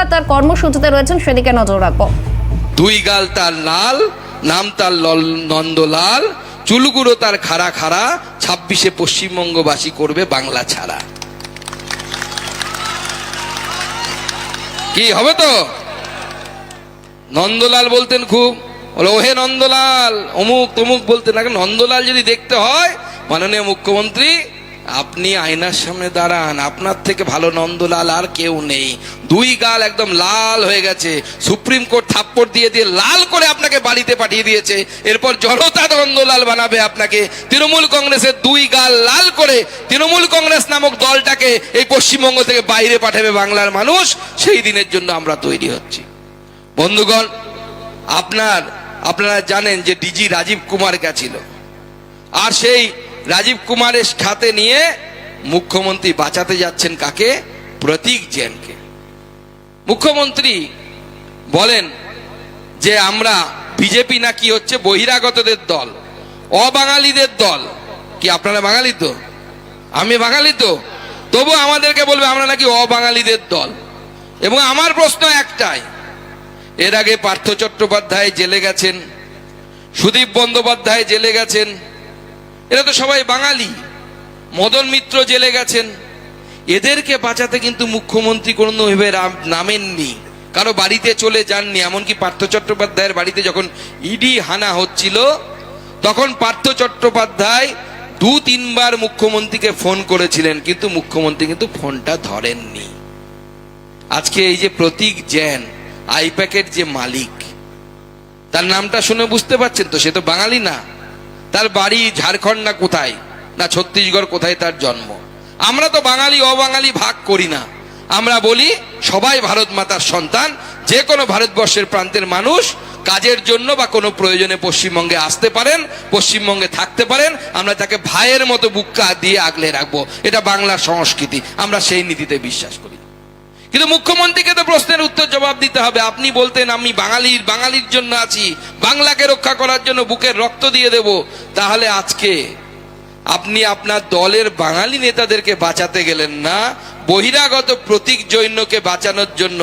মজুমদার তার কর্মসূচিতে রয়েছেন, সেদিকে নজর রাখবো। দুই গাল তার লাল, নাম তার নন্দলাল, চুলগুলো তার খাড়া খাড়া, 26-এ পশ্চিমবঙ্গবাসী করবে বাংলা ছাড়া। কি হবে তো? নন্দলাল বলতেন খুব, ওহে নন্দলাল অমুক তমুক বলতেন। আগে নন্দলাল যদি দেখতে হয়, মাননীয় মুখ্যমন্ত্রী আপনি আয়নার সামনে দাঁড়ান, আপনার থেকে ভালো নন্দলাল আর কেউ নেই। দুই গাল একদম লাল হয়ে গেছে, সুপ্রিম কোর্ট থাপ্পড় দিয়ে দিয়ে লাল করে আপনাকে বাড়িতে পাঠিয়ে দিয়েছে। এরপর জনতা নন্দলাল বানাবে আপনাকে। তৃণমূল কংগ্রেসের দুই গাল লাল করে তৃণমূল কংগ্রেস নামক দলটাকে এই পশ্চিমবঙ্গ থেকে বাইরে পাঠাবে বাংলার মানুষ। সেই দিনের জন্য আমরা তৈরি হচ্ছি। বন্ধুগণ, আপনারা জানেন যে ডিজি রাজীব কুমার গেছিল, আর সেই রাজীব কুমারের সাথে নিয়ে মুখ্যমন্ত্রী বাঁচাতে যাচ্ছেন কাকে? প্রতীক জেনকে। মুখ্যমন্ত্রী বলেন যে আমরা বিজেপি নাকি হচ্ছে বহিরাগতদের দল, অবাঙালিদের দল। কি আপনারা বাঙালি তো? আমি বাঙালি তো, তবু আমাদেরকে বলবে আমরা নাকি অবাঙালিদের দল। এবং আমার প্রশ্ন একটাই, এর আগে পার্থ চট্টোপাধ্যায় জেলে গেছেন, সুদীপ বন্দ্যোপাধ্যায় জেলে গেছেন, এরা তো সবাই বাঙালি। মদন মিত্র জেলে গেছেন। এদেরকে বাঁচাতে কিন্তু মুখ্যমন্ত্রী কোনোভাবে নামেননি, কারো বাড়িতে চলে যাননি। এমনকি পার্থ চট্টোপাধ্যায়ের বাড়িতে যখন ইডি হানা হচ্ছিল, তখন পার্থ চট্টোপাধ্যায় 2-3 বার মুখ্যমন্ত্রীকে ফোন করেছিলেন, কিন্তু মুখ্যমন্ত্রী কিন্তু ফোনটা ধরেননি। আজকে এই যে প্রতীক জেন, আইপ্যাকের যে মালিক, তার নামটা শুনে বুঝতে পারছেন তো, সে তো বাঙালি না। তার বাড়ি ঝাড়খণ্ড না কোথায়, না ছত্তিশগড় কোথায় তার জন্ম। আমরা তো বাঙালি অবাঙালি ভাগ করি না, আমরা বলি সবাই ভারত মাতার সন্তান। যে কোনো ভারতবর্ষের প্রান্তের মানুষ কাজের জন্য বা কোনো প্রয়োজনে পশ্চিমবঙ্গে আসতে পারেন, পশ্চিমবঙ্গে থাকতে পারেন। আমরা তাকে ভাইয়ের মতো বুক্কা দিয়ে আগলে রাখবো, এটা বাংলার সংস্কৃতি। আমরা সেই নীতিতে বিশ্বাস করি। কিন্তু মুখ্যমন্ত্রীকে তো প্রশ্নের উত্তর জবাব দিতে হবে। আপনি বলতেন আমি বাঙালির জন্য আছি, বাংলাকে রক্ষা করার জন্য বুকের রক্ত দিয়ে দেব। তাহলে আজকে আপনি আপনার দলের বাঙালি নেতাদেরকে বাঁচাতে গেলেন না, বহিরাগত প্রতীক জৈন্যকে বাঁচানোর জন্য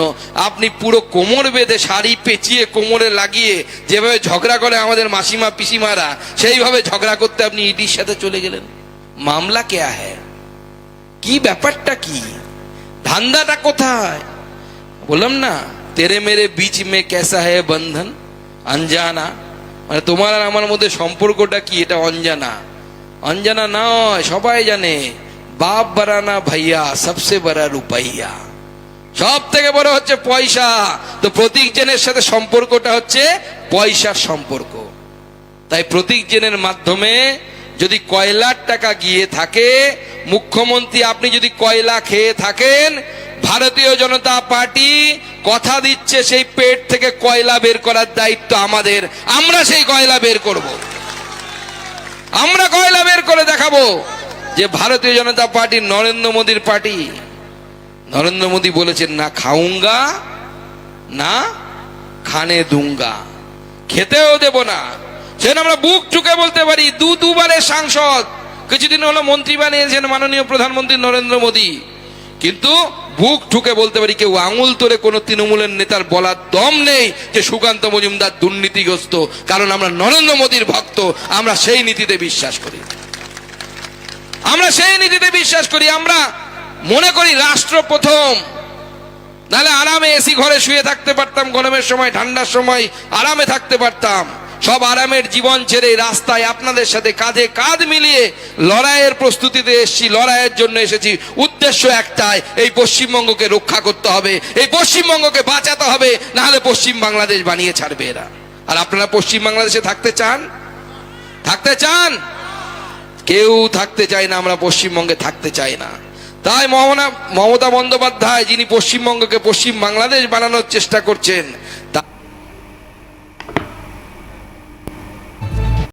আপনি পুরো কোমর বেঁধে শাড়ি পেঁচিয়ে কোমরে লাগিয়ে যেভাবে ঝগড়া করে আমাদের মাসিমা পিসিমারা, সেইভাবে ঝগড়া করতে আপনি ইডির সাথে চলে গেলেন। মামলা কেয়া হ্যায়? কি ব্যাপারটা কি? ধান্দাটা কোথায়? বললাম না, তেরে মেরে বিচ মে কেসা হ্যায় বন্ধন অনজানা, মানে তোমার আর আমার মধ্যে সম্পর্কটা কি, এটা অঞ্জানা। অঞ্জানা নয়, সবাই জানে। বাপ বড়া না ভাইয়া, সবসে বড়া রুপাইয়া। সব থেকে বড় হচ্ছে পয়সা। তো প্রতীক জেনের সাথে সম্পর্কটা হচ্ছে পয়সার সম্পর্ক। তাই প্রতীক জেনের মাধ্যমে যদি কয়লার টাকা গিয়ে থাকে, মুখ্যমন্ত্রী আপনি যদি কয়লা খেয়ে থাকেন, ভারতীয় জনতা পার্টি কথা দিচ্ছে সেই পেট থেকে কয়লা বের করার দায়িত্ব আমাদের। আমরা সেই কয়লা বের করব, আমরা কয়লা বের করে দেখাবো যে ভারতীয় জনতা পার্টি নরেন্দ্র মোদীর পার্টি। নরেন্দ্র মোদী বলেছেন না খাউঙ্গা না খানে দুঙ্গা, খেতেও দেব না। সেটা আমরা বুক চুকে বলতে পারি। দুবারের সাংসদ, কিছুদিন হলো মন্ত্রী বানিয়েছেন মাননীয় প্রধানমন্ত্রী নরেন্দ্র মোদী, কিন্তু বুক ঠুকে বলতে পারি কেউ আঙুল তোরে কোনো তৃণমূলের নেতার বলার দম নেই যে সুকান্ত মজুমদার দুর্নীতিগ্রস্ত। কারণ আমরা নরেন্দ্র মোদীর ভক্ত, আমরা সেই নীতিতে বিশ্বাস করি, আমরা সেই নীতিতে বিশ্বাস করি। আমরা মনে করি রাষ্ট্র প্রথম, নাহলে আরামে এসি ঘরে শুয়ে থাকতে পারতাম, গরমের সময় ঠান্ডার সময় আরামে থাকতে পারতাম। সব আরামের জীবন ছেড়ে রাস্তায় আপনাদের সাথে কাঁধে কাঁধ মিলিয়ে লড়াইয়ের প্রস্তুতিতে এসেছি, লড়াইয়ের জন্য এসেছি। উদ্দেশ্য একটাই, এই পশ্চিমবঙ্গকে রক্ষা করতে হবে, এই পশ্চিমবঙ্গকে বাঁচাতে হবে, না হলে পশ্চিম বাংলাদেশ বানিয়ে ছাড়বে এরা। আর আপনারা পশ্চিম বাংলাদেশে থাকতে চান? থাকতে চান? কেউ থাকতে চায় না, আমরা পশ্চিমবঙ্গে থাকতে চাই না। তাই মমতা বন্দ্যোপাধ্যায়, যিনি পশ্চিমবঙ্গকে পশ্চিম বাংলাদেশ বানানোর চেষ্টা করছেন,